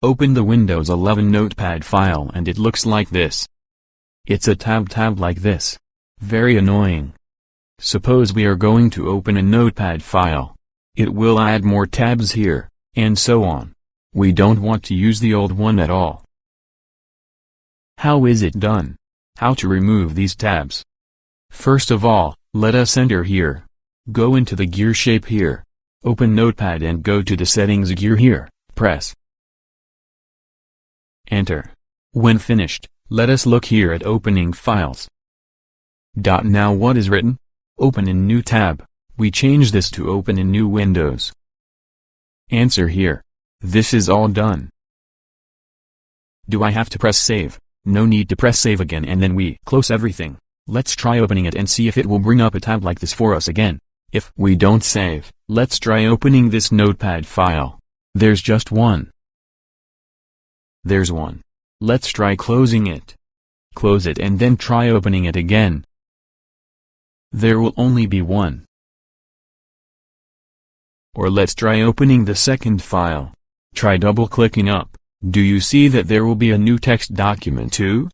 Open the Windows 11 notepad file and it looks like this. It's a tab like this. Very annoying. Suppose we are going to open a notepad file. It will add more tabs here, and so on. We don't want to use the old one at all. How is it done? How to remove these tabs? First of all, let us enter here. Go into the gear shape here. Open Notepad and go to the settings gear here, press Enter. When finished, let us look here at opening files. Now what is written? Open in new tab. We change this to open in new Windows. Answer here. This is all done. Do I have to press save? No need to press save again and then we close everything. Let's try opening it and see if it will bring up a tab like this for us again. If we don't save, let's try opening this notepad file. There's just one. There's one. Let's try closing it. Close it and then try opening it again. There will only be one. Or let's try opening the second file. Try double-clicking up. Do you see that there will be a new text document too?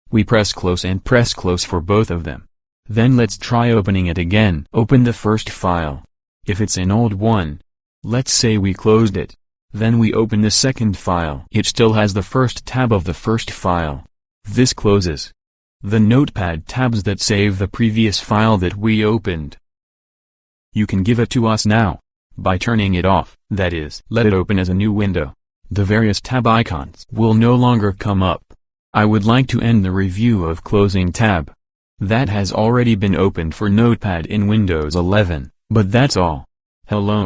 We press close and press close for both of them. Then let's try opening it again. Open the first file. If it's an old one, let's say we closed it. Then we open the second file. It still has the first tab of the first file. This closes the notepad tabs that save the previous file that we opened. You can give it to us now by turning it off, that is, let it open as a new window. The various tab icons will no longer come up. I would like to end the review of closing tab. That has already been opened for Notepad in Windows 11, but that's all. Hello.